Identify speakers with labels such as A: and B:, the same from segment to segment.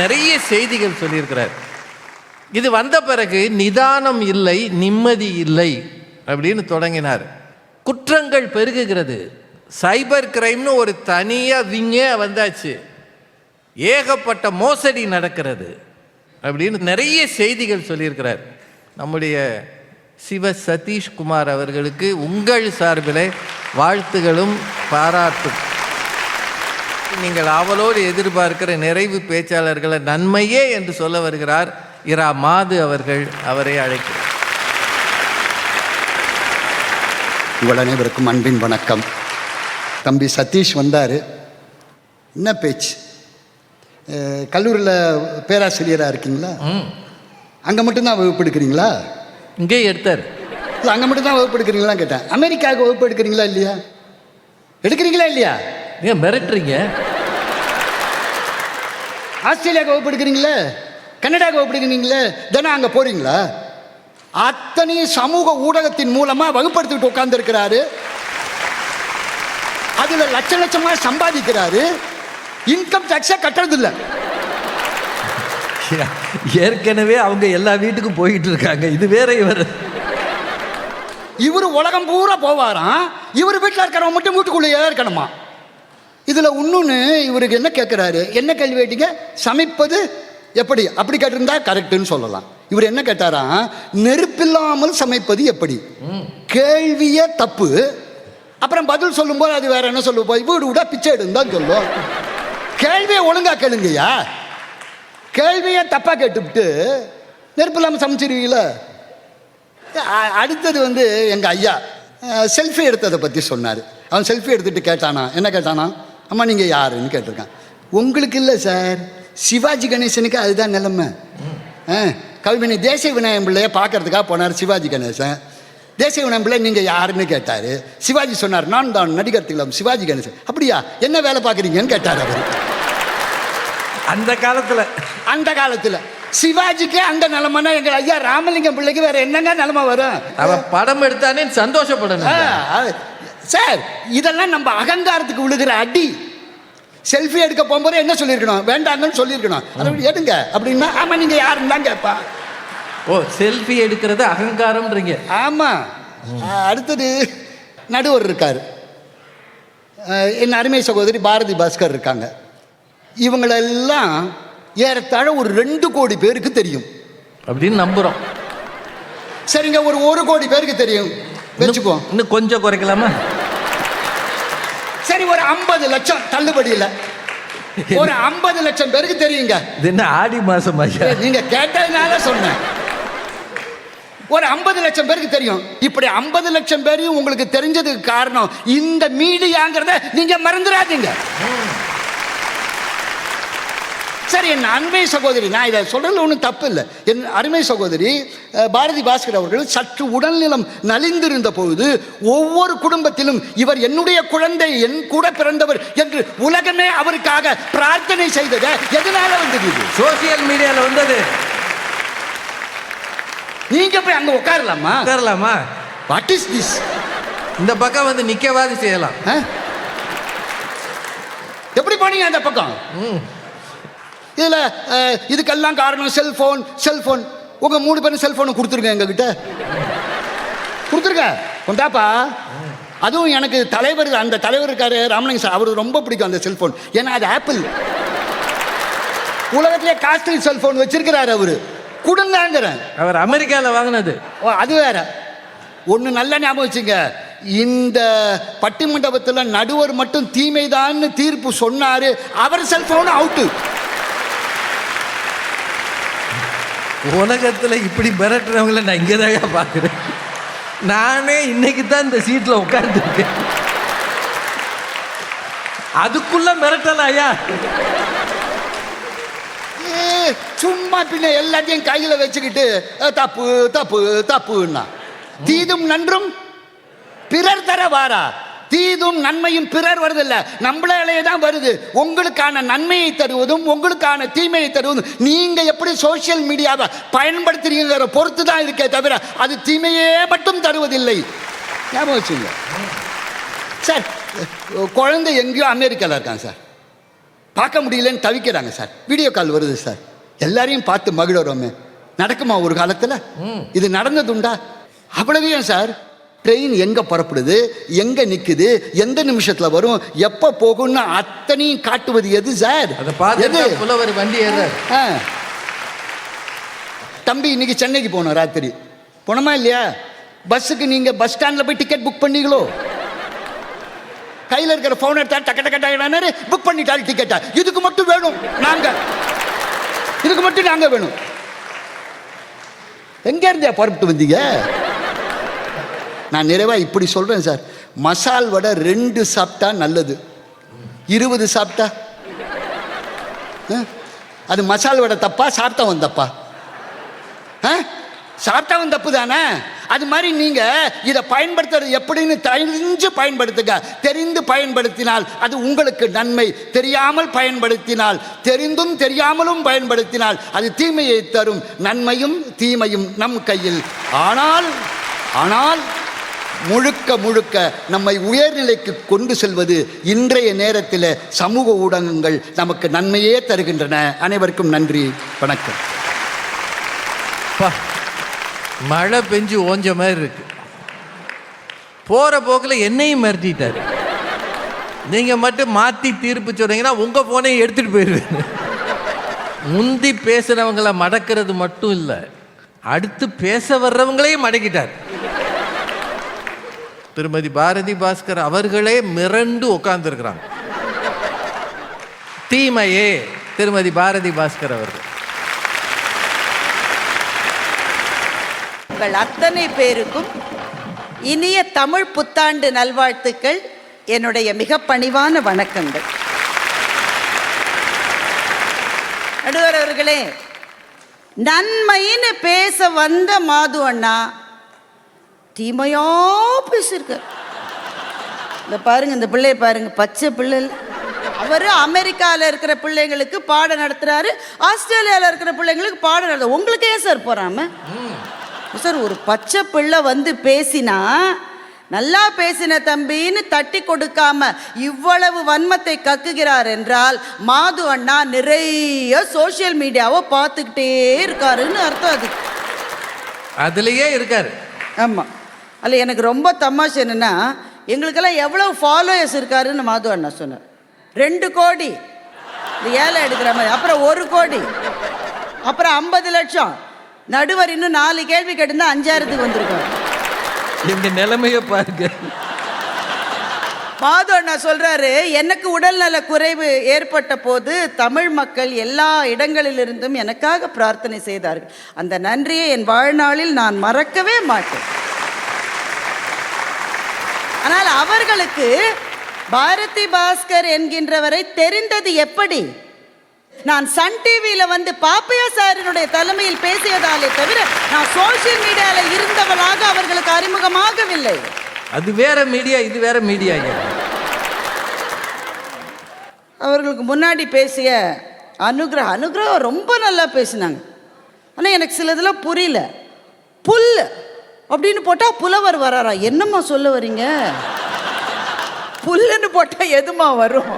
A: நிறைய செய்திகள் சொல்லியிருக்கிறார். இது வந்த பிறகு நிதானம் இல்லை, நிம்மதி இல்லை அப்படின்னு தொடங்கினார். குற்றங்கள் பெருகுகிறது. சைபர் கிரைம்னு ஒரு தனியாக விங்கே வந்தாச்சு. ஏகப்பட்ட மோசடி நடக்கிறது அப்படின்னு நிறைய செய்திகள் சொல்லியிருக்கிறார். நம்முடைய சிவ சதீஷ்குமார் அவர்களுக்கு உங்கள் சார்பில் வாழ்த்துகளும் பாராட்டும். நீங்கள் அவளோடு எதிர்பார்க்கிற நிறைவு பேச்சாளர்களை நன்மையே என்று சொல்ல வருகிறார் இரா மாது அவர்கள். அவரை அழைக்கிறார்.
B: உங்கள் அனைவருக்கும் அன்பின் வணக்கம். தம்பி சதீஷ் வந்தார். என்ன பேச்சு? கல்லூரியில் பேராசிரியராக இருக்கீங்களா? அங்கே மட்டும்தான் வகுப்பு எடுக்கிறீங்களா?
A: இங்கே எடுத்தார்.
B: இல்லை, அங்கே மட்டும்தான் வகுப்பு எடுக்கிறீங்களா கேட்டேன். அமெரிக்காவுக்கு வகுப்பு எடுக்கிறீங்களா இல்லையா? எடுக்கிறீங்களா இல்லையா?
A: நீங்கள் மிரட்டுறீங்க.
B: ஆஸ்திரேலியாவுக்கு வகுப்பு எடுக்கிறீங்களே, கனடாவுக்கு வகுப்பு எடுக்கிறீங்களே, தினம் அங்கே போகிறீங்களா? அத்தனை சமூக ஊடகத்தின் மூலமாக வகுப்படுத்திட்டு உட்கார்ந்துருக்கிறாரு. அதில் லட்ச லட்சமாக சம்பாதிக்கிறாரு. இன்கம் டேக்ஸை கட்டுறதில்லை.
A: ஏற்கனவே அவங்க எல்லா வீட்டுக்கும் போயிட்டு இருக்காங்க. இது வேற.
B: இவர் உலகம் பூரா போவாராம். இவர் வீட்டில் இருக்கிறவங்க மட்டும் வீட்டுக்குள்ளேயே இருக்கணுமா? இதில் இன்னொன்று இவருக்கு என்ன கேட்குறாரு? என்ன கேள்வி கேட்டீங்க? சமைப்பது எப்படி? அப்படி கேட்டிருந்தா கரெக்டுன்னு சொல்லலாம். இவர் என்ன கேட்டாராம்? நெருப்பில்லாமல் சமைப்பது எப்படி? கேள்வியே தப்பு. அப்புறம் பதில் சொல்லும்போது அது வேற என்ன சொல்லுவோம்? வீடு விட பிச்சை எடுன்னு சொல்லுவோம். கேள்வியை ஒழுங்கா கேளுங்கய்யா. கேள்வியை தப்பா கேட்டுவிட்டு நெருப்பு இல்லாமல் சமைச்சிருவீங்கள. அடுத்தது எங்கள் ஐயா செல்ஃபி எடுத்ததை பற்றி சொன்னார். அவன் செல்ஃபி எடுத்துகிட்டு கேட்டானா, என்ன கேட்டானா? அம்மா நீங்கள் யாருன்னு கேட்டிருக்கான். உங்களுக்கு இல்லை சார், சிவாஜி கணேசனுக்கு அதுதான் நிலைமை. கவிஞனை தேசிய விநாயகம் பிள்ளையை பார்க்கறதுக்காக போனார் சிவாஜி கணேசன். தேசிய விநாயகம் பிள்ளை நீங்கள் யாருன்னு கேட்டார். சிவாஜி சொன்னார், நான் தான் நடிகர் திலகம் சிவாஜி கணேசன். அப்படியா, என்ன வேலை பார்க்குறீங்கன்னு கேட்டார் அவர். அந்த காலத்தில் சிவாஜிக்கு அந்த நிலைமைனா எங்கள் ஐயா ராமலிங்கம் பிள்ளைக்கு வேற என்னங்க நிலைமை வரும்?
A: அவன் படம் எடுத்தானே சந்தோஷப்படணும்
B: சார். இதெல்லாம் நம்ம அகங்காரத்துக்கு விழுகிற அடி. செல்ஃபி எடுக்க போகும்போது என்ன சொல்லியிருக்கணும்? வேண்டாங்கன்னு சொல்லியிருக்கணும். அதை எடுங்க அப்படின்னா ஆமாம் நீங்கள் யாருன்னு தான் கேட்பா.
A: ஓ, செல்ஃபி எடுக்கிறது அகங்காரம்ன்றீங்க?
B: ஆமாம். அடுத்தது நடுவர் இருக்கார். என் அருமை சகோதரி பாரதி பாஸ்கர் இருக்காங்க. இவங்களெல்லாம் ஏறத்தாழ ஒரு 2 கோடி பேருக்கு தெரியும்
A: அப்படின்னு நம்புகிறோம்.
B: சரிங்க, ஒரு 1 கோடி பேருக்கு தெரியும் வச்சுக்குவோம்.
A: இன்னும் கொஞ்சம் குறைக்கலாமா?
B: சரி, ஒரு 50 லட்சம் தள்ளுபடியில் ஒரு 50 லட்சம் பேருக்கு தெரியுங்க.
A: இது என்ன ஆடி மாசம்?
B: நீங்க கேட்டதுனால சொன்னேன். ஒரு 50 லட்சம் பேருக்கு தெரியும். இப்படி 50 லட்சம் பேரையும் உங்களுக்கு தெரிஞ்சதுக்கு காரணம் இந்த மீடியாங்கிறத நீங்க மறந்துடாதீங்க. சரி, என் அருமை சகோதரி, நான் இதை சொல்றதுல ஒன்றும் தப்பு இல்லை. என் அருமை சகோதரி பாரதி பாஸ்கர் அவர்கள் சற்று உடல்நலம் நலிந்திருந்த பொழுது ஒவ்வொரு குடும்பத்திலும் இவர் என்னுடைய குழந்தை, என் கூட பிறந்தவர் என்று உலகமே அவருக்காக பிரார்த்தனை செய்தது எதனால வந்தது?
A: சோசியல் மீடியால வந்தது.
B: நீங்க போய் அங்க உட்காரலாமா? What is this?
A: இந்த பக்கம் நிக்கவாது செய்யலாம்.
B: எப்படி போனீங்க அந்த பக்கம்? இதில் இதுக்கெல்லாம் காரணம் செல்ஃபோன். உங்கள் 3 பேரும் செல்ஃபோனை கொடுத்துருங்க, எங்ககிட்ட கொடுத்துருங்க, கொண்டாப்பா. அதுவும் எனக்கு அந்த தலைவர் இருக்காரு ராமலிங்க சார், அவருக்கு ரொம்ப பிடிக்கும் அந்த செல்ஃபோன். ஏன்னா அது ஆப்பிள். உலகத்திலே காஸ்ட்லி செல்ஃபோன் வச்சிருக்கிறாரு அவரு. கொடுங்கிறேன்.
A: அவர் அமெரிக்காவில் வாங்கினது.
B: ஓ, அது வேற. ஒன்று நல்ல ஞாபகம் வச்சுங்க. இந்த பட்டிமண்டபத்தில் நடுவர் மட்டும் தீமைதான்னு தீர்ப்பு சொன்னாரு. அவர் செல்ஃபோன் அவுட்டு.
A: உலகத்தில் இப்படி மிரட்டுறவங்கள நான் இங்கே தான் பார்க்குறேன். நானே இன்னைக்கு தான் இந்த சீட்டில் உட்கார்ந்துருக்கேன். அதுக்குள்ள மிரட்டலையா? சும்மா பின்ன எல்லாத்தையும் கையில் வச்சுக்கிட்டு தப்புன்னா தீதும் நன்றும் பிறர் தர வாரா. தீதும் நன்மையும் பிறர் வருதில்லை, நம்மளாலே தான் வருது. உங்களுக்கான நன்மையை தருவதும் உங்களுக்கான தீமையை தருவதும் நீங்க எப்படி சோசியல் மீடியாவை பயன்படுத்துறீங்கிற பொறுத்து தான் இருக்கே தவிர அது தீமையே மட்டும் தருவதில்லை. ஞாபகம் வச்சுங்க சார். குழந்தை எங்கேயோ அமெரிக்காவில் இருக்கான் சார்.
B: பார்க்க முடியலன்னு தவிக்கிறாங்க சார். வீடியோ கால் வருது சார், எல்லாரையும் பார்த்து மகிழறோமே. நடக்குமா ஒரு காலத்தில்? இது நடந்ததுண்டா? அவ்வளவையும் சார், ட்ரெயின் எங்கே புறப்படுது, எங்கே நிற்குது, எந்த நிமிஷத்தில் வரும், எப்போ போகும்னு அத்தனையும் காட்டுவது எது சார்?
C: புலவர் வண்டி
B: தம்பி இன்னைக்கு சென்னைக்கு போனோம், ராத்திரி போனோமா இல்லையா? பஸ்ஸுக்கு நீங்கள் பஸ் ஸ்டாண்டில் போய் டிக்கெட் புக் பண்ணீங்களோ? கையில் இருக்கிற ஃபோன் எடுத்தா டக்க டக்க டக்கு புக் பண்ணிட்டால் டிக்கெட்டா? இதுக்கு மட்டும் வேணும் நாங்கள், இதுக்கு மட்டும் நாங்கள் வேணும். எங்கே இருந்தே புறப்பட்டு வந்தீங்க? நான் நிறைவாக இப்படி சொல்கிறேன் சார், மசால் வடை 2 சாப்பிட்டா நல்லது, 20 சாப்பிட்டா அது மசால் வடை தப்பா, சாப்பிட்டவன் தப்பா? சாப்பிட்டவன் தப்பு தானே. அது மாதிரி நீங்கள் இதை பயன்படுத்துறது எப்படின்னு தெரிஞ்சு பயன்படுத்துங்க. தெரிந்து பயன்படுத்தினால் அது உங்களுக்கு நன்மை, தெரியாமல் பயன்படுத்தினால், தெரிந்தும் தெரியாமலும் பயன்படுத்தினால் அது தீமையை தரும். நன்மையும் தீமையும் நம் கையில். ஆனால் முழுக்க முழுக்க நம்மை உயர்நிலைக்கு கொண்டு செல்வது இன்றைய நேரத்தில் சமூக ஊடகங்கள் நமக்கு நன்மையே தருகின்றன. அனைவருக்கும் நன்றி, வணக்கம்.
C: மழை பெஞ்சு ஓஞ்ச மாதிரி இருக்கு. போற போக்கில் என்னையும் மிரட்டிட்டாரு. நீங்க மட்டும் மாத்தி தீர்ப்பு சொன்னீங்கன்னா உங்க போனையும் எடுத்துட்டு போயிருவேன். முந்தி பேசுறவங்களை மடக்கிறது மட்டும் இல்லை, அடுத்து பேச வர்றவங்களையும் மடக்கிட்டார். திருமதி பாரதி பாஸ்கர் அவர்களே மிரண்டு உட்கார்ந்துருக்கிறாங்க. தீமையே திருமதி பாரதி பாஸ்கர் அவர்கள்.
D: உங்கள் அத்தனை பேருக்கும் இனிய தமிழ் புத்தாண்டு நல்வாழ்த்துக்கள், என்னுடைய மிக பணிவான வணக்கங்கள். நடுவர் அவர்களே, நன்மைன்னு பேச வந்த மாது அண்ணா தீமையா பேசியிருக்கார். இந்த பாருங்க, இந்த பிள்ளைய பாருங்க, பச்சை பிள்ளை. அவர் அமெரிக்காவில் இருக்கிற பிள்ளைங்களுக்கு பாடம் நடத்துறாரு, ஆஸ்திரேலியாவில் இருக்கிற பிள்ளைங்களுக்கு பாடம் நடத்த. உங்களுக்கு ஏன் சார் போறாம சார்? ஒரு பச்சை பிள்ளை வந்து பேசினா நல்லா பேசின தம்பின்னு தட்டி கொடுக்காம இவ்வளவு வன்மத்தை கக்குகிறார் என்றால் மாது அண்ணா நிறைய சோசியல் மீடியாவை பார்த்துக்கிட்டே இருக்காருன்னு அர்த்தம்.
C: அதுலயே இருக்காரு.
D: ஆமாம். அதில் எனக்கு ரொம்ப தமாஷ் என்னென்னா, எங்களுக்கெல்லாம் எவ்வளோ ஃபாலோயர்ஸ் இருக்காருன்னு மாது அண்ணா சொன்னார். 2 கோடி இந்த ஏழை எடுக்கிற மாதிரி, அப்புறம் 1 கோடி, அப்புறம் 50 லட்சம். நடுவர் இன்னும் 4 கேள்வி கேட்டிருந்தா 5000க்கு வந்திருக்காரு.
C: எங்க நிலைமைய பாருங்க.
D: மாது அண்ணா சொல்றாரு, எனக்கு உடல்நல குறைவு ஏற்பட்ட போது தமிழ் மக்கள் எல்லா இடங்களிலிருந்தும் எனக்காக பிரார்த்தனை செய்தார்கள். அந்த நன்றியை என் வாழ்நாளில் நான் மறக்கவே மாட்டேன். ஆனால் அவர்களுக்கு பாரதி பாஸ்கர் என்கின்றவரை தெரிந்தது எப்படி? நான் சன் டிவியில் வந்து பாப்பையா சாரினுடைய தலைமையில் பேசியதாலே தவிர நான் சோசியல் மீடியாவில் இருந்தவளாக அவர்களுக்கு அறிமுகமாகவில்லை.
C: அது வேற மீடியா, இது வேற மீடியா.
D: அவர்களுக்கு முன்னாடி பேசிய அனுகிரகா ரொம்ப நல்லா பேசினாங்க. ஆனால் எனக்கு சிலதெல்லாம் புரியல. புல் அப்படின்னு போட்டால் புலவர் வராரா? என்னம்மா சொல்ல வரீங்க? புல்லுன்னு போட்டால் எதுமா வரும்?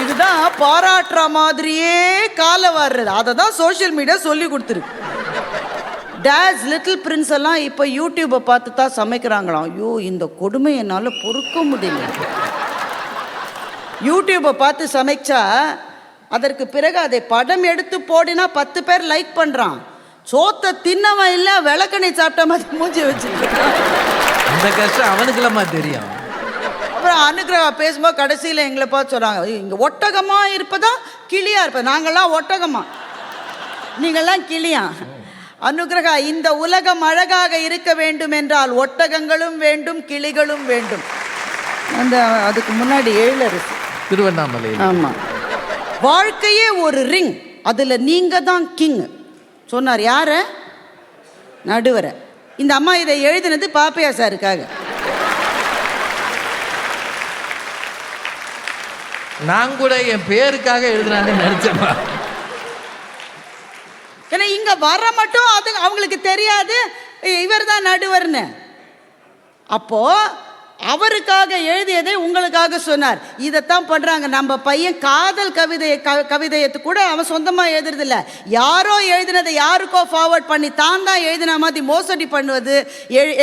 D: இதுதான் பாராட்டுற மாதிரியே காலை வர்றது. அதை தான் சோஷியல் மீடியா சொல்லி கொடுத்துருக்கு. டேஸ் லிட்டில் பிரின்ஸ் எல்லாம் இப்போ யூடியூப்பை பார்த்து தான் சமைக்கிறாங்களாம். ஐயோ, இந்த கொடுமை என்னால் பொறுக்க முடியல. யூடியூப்பை பார்த்து சமைச்சா அதற்கு பிறகு அதை படம் எடுத்து போடினா 10 பேர் லைக் பண்ணுறான். சோத்தை தின்னவன் இல்லை, விளக்கணை சாப்பிட்ட மாதிரி மூஞ்சி வச்சுருக்கான்.
C: அந்த கஷ்டம் அவனுக்குலாமா தெரியும்.
D: அப்புறம் அனுகிரகா பேசும்போது கடைசியில் எங்களை பார்த்து சொல்கிறாங்க, இங்கே ஒட்டகமாக இருப்பதா கிளியா இருப்பதா? நாங்கள்லாம் ஒட்டகமா, நீங்கள்லாம் கிளியா? அனுகிரகா, இந்த உலகம் அழகாக இருக்க வேண்டும் என்றால் ஒட்டகங்களும் வேண்டும், கிளிகளும் வேண்டும். அந்த அதுக்கு முன்னாடி எழிலரசு
C: திருவண்ணாமலை.
D: ஆமாம். வாழ்க்கையே ஒரு ரிங், அதில் நீங்கள் தான் கிங் சொன்னார். யார? நடுவரை. இந்த அம்மா இதை எழுதினது பாப்பையா சாருக்காக.
C: நான் கூட என் பேருக்காக எழுதுனாங்கன்னு நினைச்சேன்.
D: ஏன்னா இங்க வர மட்டும் அது அவங்களுக்கு தெரியாது இவர் தான் நடுவர்னு. அப்போ அவருக்காக எழுதியதை உங்களுக்காக சொன்னார். இதைத்தான் பண்றாங்க. நம்ம பையன் காதல் கவிதையை கூட அவன் சொந்தமா எழுதுறதில்ல, யாரோ எழுதினதை யாருக்கோ ஃபார்வர்ட் பண்ணி தான் எழுதின மாதிரி மோசடி பண்ணுவது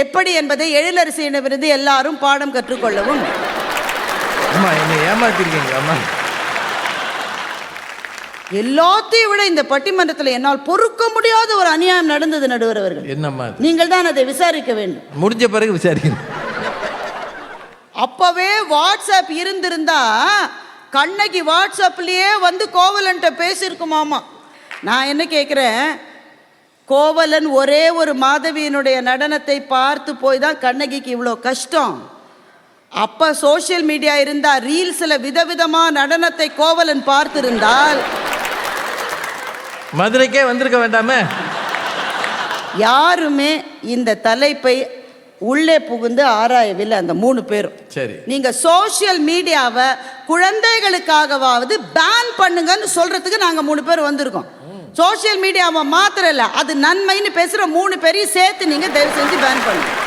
D: எப்படி என்பதை எழிலரசியிடமிருந்து எல்லாரும் பாடம் கற்றுக்கொள்ளவும்.
C: அம்மா என்னை ஏமாத்திருக்கீங்க அம்மா.
D: எல்லாத்தையும் விட இந்த பட்டிமன்றத்தில் என்னால் பொறுக்க முடியாத ஒரு அநியாயம் நடந்தது நடுவர் அவர்கள்.
C: என்னம்மா?
D: நீங்கள் தான் அதை விசாரிக்க வேண்டும்.
C: முடிஞ்ச பிறகு விசாரிக்கணும்.
D: அப்பவே வாட்ஸ்அப் இருந்திருந்தா கண்ணகி வாட்ஸ்அப்லயே வந்து கோவலன்ட்ட பேசியிருக்குமாமா. நான் என்ன கேட்குறேன், கோவலன் ஒரே ஒரு மாதவியினுடைய நடனத்தை பார்த்து போய் தான் கண்ணகிக்கு இவ்வளோ கஷ்டம். அப்போ சோஷியல் மீடியா இருந்தா ரீல்ஸில் விதவிதமாக நடனத்தை கோவலன் பார்த்திருந்தால்
C: மதுரைக்கே வந்திருக்க வேண்டாமே.
D: யாருமே இந்த தலைப்பை உள்ளே புகுந்து ஆராயவில்லை அந்த 3 பேரும்.
C: சரி,
D: நீங்க சோஷியல் மீடியாவை குழந்தைகளுக்காகவாவது பேன் பண்ணுங்கன்னு சொல்றதுக்கு நாங்க 3 பேர் வந்திருக்கோம். சோஷியல் மீடியாவை மாத்திரம் இல்ல, அது நன்மைன்னு பேசுற 3 பேரையும் சேர்த்து நீங்க தயவு செஞ்சு பேன் பண்ணுங்க.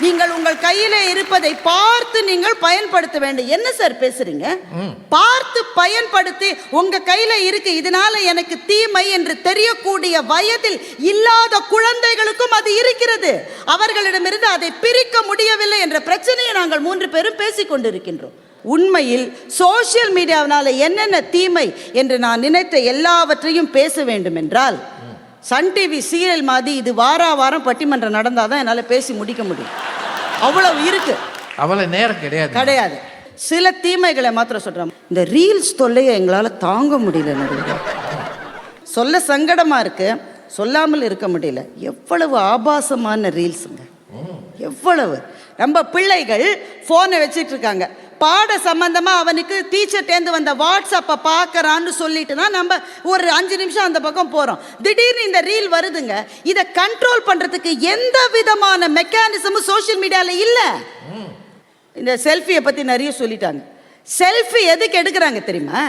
D: நீங்கள் உங்கள் கையில இருப்பதை பார்த்து நீங்கள் பயன்படுத்த வேண்டும். என்ன சார் பேசுறீங்க? பார்த்து பயன்படுத்தி உங்க கையில இருக்கு, இதனால எனக்கு தீமை என்று தெரியக்கூடிய வயதில் இல்லாத குழந்தைகளுக்கும் அது இருக்கிறது. அவர்களிடமிருந்து அதை பிரிக்க முடியவில்லை என்ற பிரச்சனையை நாங்கள் 3 பேரும் பேசிக் கொண்டிருக்கின்றோம். உண்மையில் சோஷியல் மீடியாவினால என்னென்ன தீமை என்று நான் நினைத்த எல்லாவற்றையும் பேச வேண்டும் என்றால் சன் டிவி சீரியல் மாதிரி இது வாரம் பட்டிமன்றம் நடந்தாதான் என்னால் பேசி முடிக்க முடியும். அவ்வளவு இருக்கு.
C: அவ்வளவு நேரம் கிடையாது.
D: சில தீமைகளை மாத்திரம் சொல்றோம். இந்த ரீல்ஸ் தொல்லையை எங்களால் தாங்க முடியல. சொல்ல சங்கடமா இருக்கு, சொல்லாமல் இருக்க முடியல. எவ்வளவு ஆபாசமான ரீல்ஸுங்க, எவ்வளவு. நம்ம பிள்ளைகள் போனை வச்சுட்டு இருக்காங்க, பாட சம்பந்தமா அவனுக்கு டீச்சர்ட்டேந்து வந்த வாட்ஸ்அப்பை பார்க்கறான்னு சொல்லிட்டு தான் நம்ம ஒரு 5 நிமிஷம் அந்த பக்கம் போறோம். திடீர்னு இந்த ரீல் வருதுங்க. இதை கண்ட்ரோல் பண்றதுக்கு எந்த விதமான மெக்கானிசமும் சோஷியல் மீடியால இல்ல. இந்த செல்ஃபியை பத்தி நிறைய சொல்லிட்டாங்க. செல்ஃபி எதுக்கு எடுக்கிறாங்க தெரியுமா?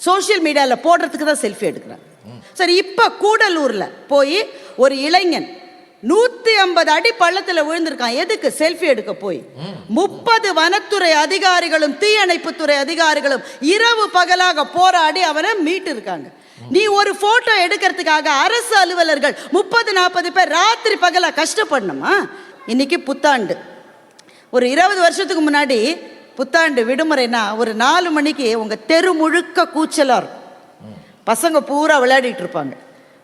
D: சோஷியல் மீடியால போடுறதுக்கு தான் செல்ஃபி எடுக்கிறாங்க. சரி, இப்ப கூடலூர்ல போய் ஒரு இளைஞன் 150 அடி பள்ளத்தில் விழுந்திருக்கான். எதுக்கு? செல்ஃபி எடுக்க போய் 30 வனத்துறை அதிகாரிகளும் தீயணைப்புத்துறை அதிகாரிகளும் இரவு பகலாக போராடி அவனை மீட்டு இருக்காங்க. நீ ஒரு போட்டோ எடுக்கிறதுக்காக அரசு அலுவலர்கள் 30-40 பேர் ராத்திரி பகலா கஷ்டப்படணுமா? இன்னைக்கு புத்தாண்டு. ஒரு 20 வருஷத்துக்கு முன்னாடி புத்தாண்டு விடுமுறைனா ஒரு 4 மணிக்கு உங்க தெரு முழுக்க கூச்சலா இருக்கும். பசங்க பூரா விளையாடிட்டு இருப்பாங்க.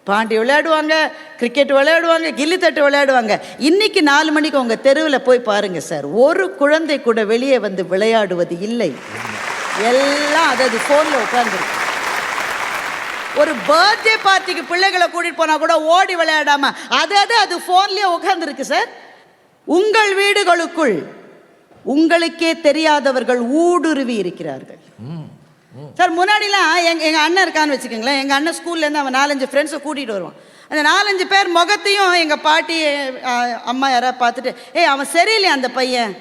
D: பாண்டி விளையாடுவாங்க, கிரிக்கெட் விளையாடுவாங்க, கில்லித்தட்டு விளையாடுவாங்க. இன்னைக்கு 4 மணிக்கு உங்க தெருவில் போய் பாருங்க சார், ஒரு குழந்தை கூட வெளியே வந்து விளையாடுவது இல்லை. எல்லாம் அதாவது போன்ல உட்கார்ந்துருக்கு. ஒரு பர்த்டே பார்ட்டிக்கு பிள்ளைகளை கூட்டிட்டு போனா கூட ஓடி விளையாடாம அது போன்லயே உட்கார்ந்துருக்கு சார். உங்கள் வீடுகளுக்குள் உங்களுக்கே தெரியாதவர்கள் ஊடுருவி இருக்கிறார்கள் சார். முன்னாடிலாம் எங்கள் அண்ணன் இருக்கான்னு வச்சுக்கோங்களேன். எங்கள் அண்ணன் ஸ்கூல்லேருந்து அவன் 4-5 ஃப்ரெண்ட்ஸை கூட்டிகிட்டு வருவான். அந்த 4-5 பேர் முகத்தையும் எங்கள் பாட்டி அம்மா யாராவது பார்த்துட்டு, அவன் சரியில்லையா அந்த பையன்,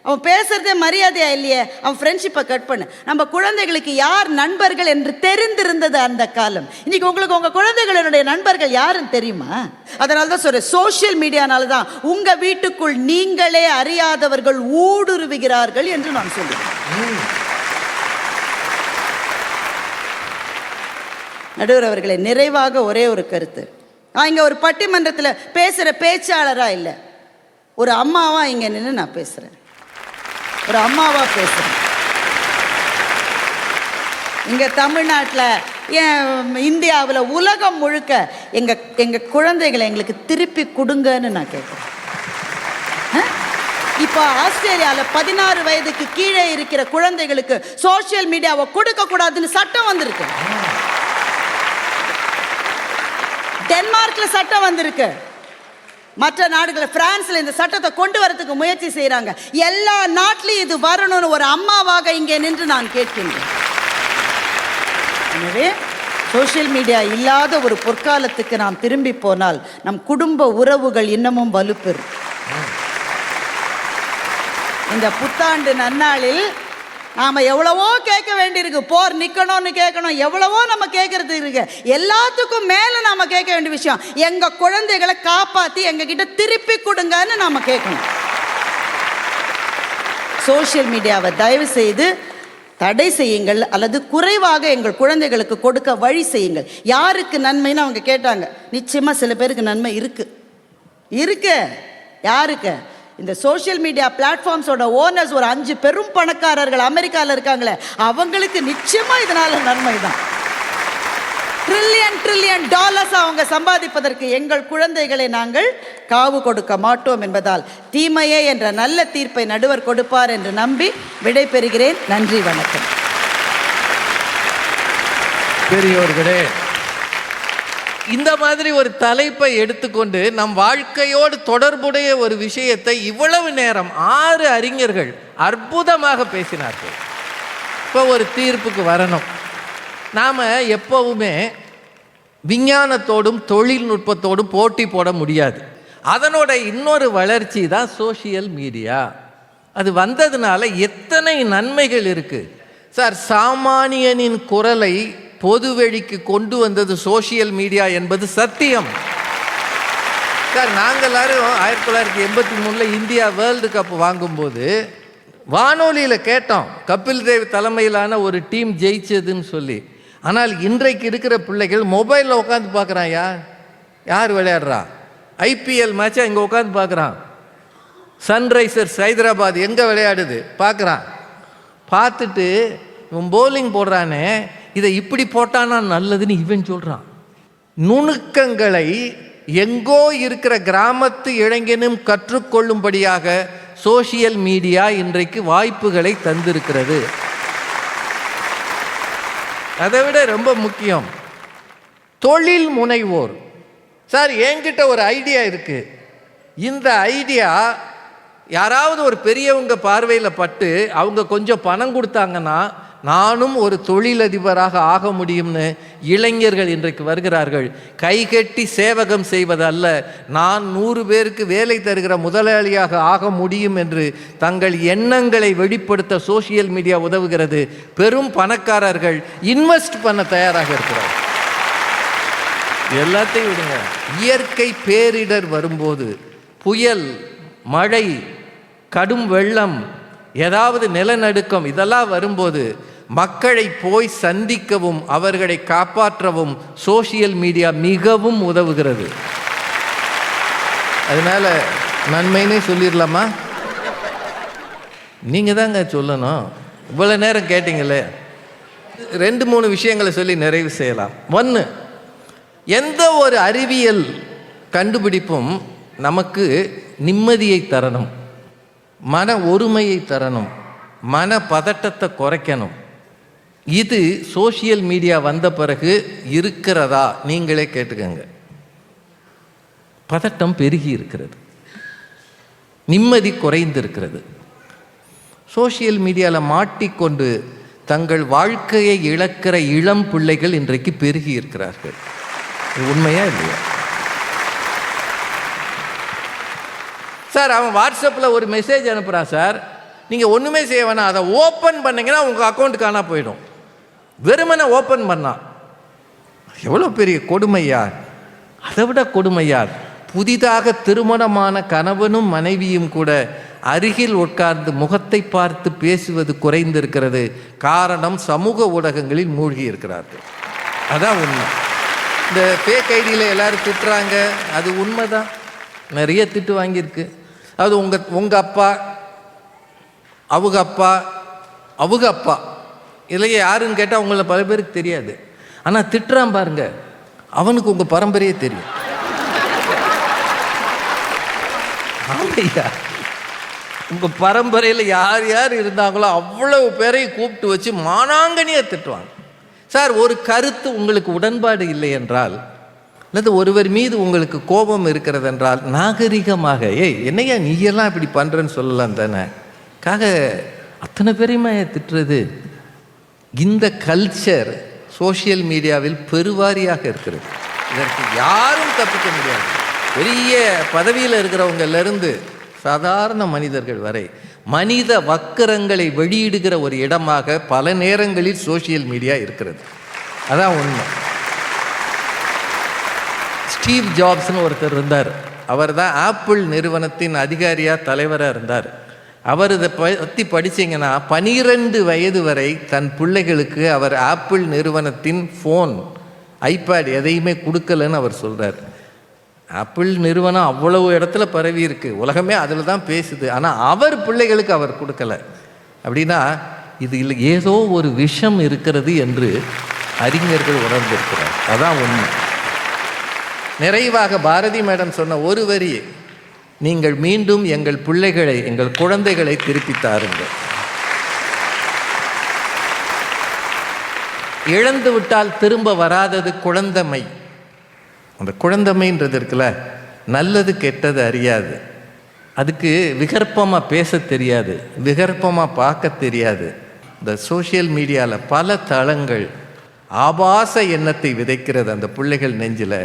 D: அவன் பேசுகிறதே மரியாதையா இல்லையே, அவன் ஃப்ரெண்ட்ஷிப்பை கட் பண்ணு. நம்ம குழந்தைகளுக்கு யார் நண்பர்கள் என்று தெரிந்திருந்தது அந்த காலம். இன்னைக்கு உங்களுக்கு உங்கள் குழந்தைகளுடைய நண்பர்கள் யாருன்னு தெரியுமா? அதனால தான் சொல்கிறேன், சோஷியல் மீடியானால தான் உங்கள் வீட்டுக்குள் நீங்களே அறியாதவர்கள் ஊடுருவுகிறார்கள் என்று நான் சொல்லுவேன். நடுவர் அவர்களே, நிறைவாக ஒரே ஒரு கருத்து. நான் இங்கே ஒரு பட்டிமன்றத்தில் பேசுகிற பேச்சாளராக இல்லை, ஒரு அம்மாவா இங்கே நின்று நான் பேசுகிறேன். ஒரு அம்மாவா பேசுகிறேன். இங்கே தமிழ்நாட்டில், ஏன் இந்தியாவில், உலகம் முழுக்க எங்கள் குழந்தைகளை எங்களுக்கு திருப்பி கொடுங்கன்னு நான் கேட்குறேன். இப்போ ஆஸ்திரேலியாவில் 16 வயதுக்கு கீழே இருக்கிற குழந்தைகளுக்கு சோஷியல் மீடியாவை கொடுக்கக்கூடாதுன்னு சட்டம் வந்திருக்கு. டென்மார்க்ல சட்டம் வந்திருக்கு. மற்ற நாடுகள், பிரான்ஸ்ல இந்த சட்டத்தை கொண்டு வரதுக்கு முயற்சி செய்யறாங்க. எல்லா நாட்டிலையும் இது வரணும்னு ஒரு அம்மாவாக இங்கே நின்று நான் கேட்கின்றேன். எனவே சோஷியல் மீடியா இல்லாத ஒரு பொற்காலத்துக்கு நாம் திரும்பி போனால் நம் குடும்ப உறவுகள் இன்னமும் வலுப்பெறும். இந்த புத்தாண்டு நன்னாளில் நாம எவ்வளவோ கேட்க வேண்டியிருக்கு. போர் நிக்கணும்னு கேட்கணும், எவ்வளவோ நம்ம கேட்கறது இருக்கு. எல்லாத்துக்கும் மேல நாம கேட்க வேண்டிய விஷயம், எங்க குழந்தைகளை காப்பாத்தி எங்க கிட்ட திருப்பி கொடுங்கன்னு நாம கேட்கணும். சோஷியல் மீடியாவை தயவு செய்து தடை செய்யுங்கள், அல்லது குறைவாக எங்கள் குழந்தைகளுக்கு கொடுக்க வழி செய்யுங்கள். யாருக்கு நன்மைன்னு அவங்க கேட்டாங்க. நிச்சயமாக சில பேருக்கு நன்மை இருக்கு. யாருக்கு? இந்த சோஷியல் மீடியா பிளாட்ஃபார்ம்ஸோட ஓனர்ஸ் ஒரு 5 பெரும் பணக்காரர்கள் அமெரிக்காவில் இருக்காங்களே, அவங்களுக்கு நிச்சயமாக இதனால நன்மை தான். ட்ரில்லியன் டாலர்ஸ் அவங்க சம்பாதிப்பதற்கு எங்கள் குழந்தைகளை நாங்கள் காவு கொடுக்க மாட்டோம் என்பதால் தீமையே என்ற நல்ல தீர்ப்பை நடுவர் கொடுப்பார் என்று நம்பி விடை பெறுகிறேன். நன்றி, வணக்கம்.
C: பெரியோர்களே, இந்த மாதிரி ஒரு தலைப்பை எடுத்துக்கொண்டு நம் வாழ்க்கையோடு தொடர்புடைய ஒரு விஷயத்தை இவ்வளவு நேரம் 6 அறிஞர்கள் அற்புதமாக பேசினார்கள். இப்போ ஒரு தீர்ப்புக்கு வரணும். நாம் எப்பவுமே விஞ்ஞானத்தோடும் தொழில்நுட்பத்தோடும் போட்டி போட முடியாது. அதனோட இன்னொரு வளர்ச்சி தான் சோஷியல் மீடியா. அது வந்ததுனால எத்தனை நன்மைகள் இருக்குது சார். சாமானியனின் குரலை பொதுவெளிக்கு கொண்டு வந்தது சோஷியல் மீடியா என்பது சத்தியம் சார். நாங்கள் எல்லாரும் 1983 இந்தியா வேர்ல்டு கப் வாங்கும்போது வானொலியில் கேட்டோம், கபில் தேவ் தலைமையிலான ஒரு டீம் ஜெயிச்சதுன்னு சொல்லி. ஆனால் இன்றைக்கு இருக்கிற பிள்ளைகள் மொபைலில் உட்காந்து பார்க்குறான். யார் விளையாடுறா? ஐபிஎல் மேட்சை இங்கே உட்காந்து பார்க்குறான். சன்ரைசர்ஸ் ஹைதராபாத் எங்கே விளையாடுது பார்க்குறான். பார்த்துட்டு இவன் போலிங் போடுறானே, இதை இப்படி போட்டானா நல்லதுன்னு இவன் சொல்கிறான். நுணுக்கங்களை எங்கோ இருக்கிற கிராமத்து இளைஞனும் கற்றுக்கொள்ளும்படியாக சோஷியல் மீடியா இன்றைக்கு வாய்ப்புகளை தந்திருக்கிறது. அதை விட ரொம்ப முக்கியம் தொழில் முனைவோர். சார், என்கிட்ட ஒரு ஐடியா இருக்குது. இந்த ஐடியா யாராவது ஒரு பெரியவங்க பார்வையில் பட்டு அவங்க கொஞ்சம் பணம் கொடுத்தாங்கன்னா நானும் ஒரு தொழிலதிபராக ஆக முடியும்னு இளைஞர்கள் இன்றைக்கு வருகிறார்கள். கைகட்டி சேவகம் செய்வதல்ல, நான் 100 பேருக்கு வேலை தருகிற முதலாளியாக ஆக முடியும் என்று தங்கள் எண்ணங்களை வெளிப்படுத்த சோஷியல் மீடியா உதவுகிறது. பெரும் பணக்காரர்கள் இன்வெஸ்ட் பண்ண தயாராக இருக்கிறார். எல்லாத்தையும் விடுங்க. இயற்கை பேரிடர் வரும்போது, புயல், மழை, கடும் வெள்ளம், ஏதாவது நிலநடுக்கம், இதெல்லாம் வரும்போது மக்களை போய் சந்திக்கவும் அவர்களை காப்பாற்றவும் சோஷியல் மீடியா மிகவும் உதவுகிறது. அதனால நன்மைன்னே சொல்லிடலாமா? நீங்கள் தாங்க சொல்லணும். இவ்வளோ நேரம் கேட்டீங்களே, 2-3 விஷயங்களை சொல்லி நிறைவு செய்யலாம். 1, எந்த ஒரு அறிவியல் கண்டுபிடிப்பும் நமக்கு நிம்மதியை தரணும், மன ஒருமையை தரணும், மன பதட்டத்தை குறைக்கணும். இது சோஷியல் மீடியா வந்த பிறகு இருக்கிறதா? நீங்களே கேட்டுக்கங்க. பதட்டம் பெருகி இருக்கிறது, நிம்மதி குறைந்திருக்கிறது. சோஷியல் மீடியாவில் மாட்டிக்கொண்டு தங்கள் வாழ்க்கையை இழக்கிற இளம் பிள்ளைகள் இன்றைக்கு பெருகி இருக்கிறார்கள். இது உண்மையா இல்லையா? சார், அவன் வாட்ஸ்அப்பில் ஒரு மெசேஜ் அனுப்புகிறான் சார், நீங்கள் ஒன்றுமே செய்ய வேணாம், அதை ஓப்பன் பண்ணிங்கன்னா உங்கள் அக்கௌண்ட் காணா போயிடும். வெறுமனை ஓப்பன் பண்ணான். எவ்வளோ பெரிய கொடுமையா! அதை விட கொடுமையா, புதிதாக திருமணமான கணவனும் மனைவியும் கூட அருகில் உட்கார்ந்து முகத்தை பார்த்து பேசுவது குறைந்திருக்கிறது. காரணம், சமூக ஊடகங்களில் மூழ்கி இருக்கிறார்கள். அதான் உண்மை. இந்த ஃபேக் ஐடியில் எல்லாரும் திட்டுறாங்க, அது உண்மைதான். நிறைய திட்டு வாங்கியிருக்கு. அது உங்கள் அப்பா, அவங்க அப்பா, அவங்க அப்பா, இல்லையே யாருன்னு கேட்டால் உங்களை பல பேருக்கு தெரியாது. ஆனால் திட்டுறான் பாருங்க, அவனுக்கு உங்கள் பரம்பரையே தெரியும். ஆமையா, உங்கள் பரம்பரையில் யார் யார் இருந்தாங்களோ அவ்வளவு பேரையும் கூப்பிட்டு வச்சு மானாங்கனியாக திட்டுவாங்க. சார், ஒரு கருத்து உங்களுக்கு உடன்பாடு இல்லை என்றால், அல்லது ஒருவர் மீது உங்களுக்கு கோபம் இருக்கிறது என்றால், நாகரிகமாக என்னையா நீயெல்லாம் இப்படி பண்ணுறேன்னு சொல்லலாம் தானே. அத்தனை பேரையுமா திட்டுறது? இந்த கல்ச்சர் சோஷியல் மீடியாவில் பெருவாரியாக இருக்கிறது. இதற்கு யாரும் தப்பிக்க முடியாது. பெரிய பதவியில் இருக்கிறவங்கலேருந்து சாதாரண மனிதர்கள் வரை மனித வக்கரங்களை வெளியிடுகிற ஒரு இடமாக பல நேரங்களில் சோஷியல் மீடியா இருக்கிறது. அதான் உண்மை. ஸ்டீவ் ஜாப்ஸ்னு ஒருத்தர் இருந்தார். அவர் தான் ஆப்பிள் நிறுவனத்தின் அதிகாரியாக தலைவராக இருந்தார். அவர் இதை பற்றி படித்தீங்கன்னா 12 வயது வரை தன் பிள்ளைகளுக்கு அவர் ஆப்பிள் நிறுவனத்தின் ஃபோன், ஐபேட் எதையுமே கொடுக்கலன்னு அவர் சொல்கிறார். ஆப்பிள் நிறுவனம் அவ்வளவு இடத்துல பரவி இருக்கு, உலகமே அதில் தான் பேசுது. ஆனால் அவர் பிள்ளைகளுக்கு அவர் கொடுக்கல. அப்படின்னா இதில் ஏதோ ஒரு விஷம் இருக்கிறது என்று அறிஞர்கள் உணர்ந்திருக்கிறார். அதான் உண்மை. நிறைவாக பாரதி மேடம் சொன்ன ஒரு வரி, நீங்கள் மீண்டும் எங்கள் பிள்ளைகளை, எங்கள் குழந்தைகளை திருப்பி தாருங்கள். இழந்து விட்டால் திரும்ப வராதது குழந்தமை. அந்த குழந்தமைன்றது இருக்குல்ல, நல்லது கெட்டது அறியாது, அதுக்கு விகற்பமாக பேச தெரியாது, விகற்பமாக பார்க்க தெரியாது. இந்த சோஷியல் மீடியாவில் பல தளங்கள் ஆபாச எண்ணத்தை விதைக்கிறது அந்த பிள்ளைகள் நெஞ்சில்.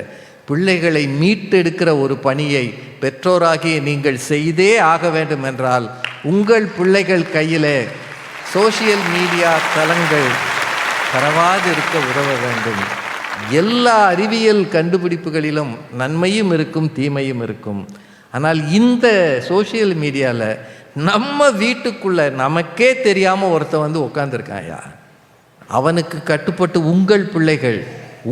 C: பிள்ளைகளை மீட்டெடுக்கிற ஒரு பணியை பெற்றோராகிய நீங்கள் செய்தே ஆக வேண்டும் என்றால் உங்கள் பிள்ளைகள் கையில் சோஷியல் மீடியா தளங்கள் பரவாது இருக்க உதவ வேண்டும். எல்லா அறிவியல் கண்டுபிடிப்புகளிலும் நன்மையும் இருக்கும், தீமையும் இருக்கும். ஆனால் இந்த சோஷியல் மீடியாவில் நம்ம வீட்டுக்குள்ளே நமக்கே தெரியாமல் ஒருத்தன் வந்து உட்காந்துருக்காயா, அவனுக்கு கட்டுப்பட்டு உங்கள் பிள்ளைகள்,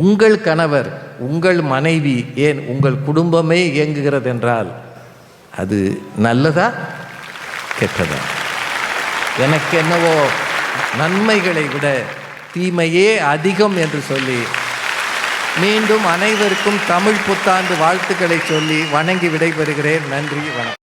C: உங்கள் கணவர், உங்கள் மனைவி, ஏன் உங்கள் குடும்பமே இயங்குகிறது என்றால் அது நல்லதா கெட்டதா? எனக்கு என்னவோ நன்மைகளை விட தீமையே அதிகம் என்று சொல்லி மீண்டும் அனைவருக்கும் தமிழ் புத்தாண்டு வாழ்த்துக்களை சொல்லி வணங்கி விடைபெறுகிறேன். நன்றி, வணக்கம்.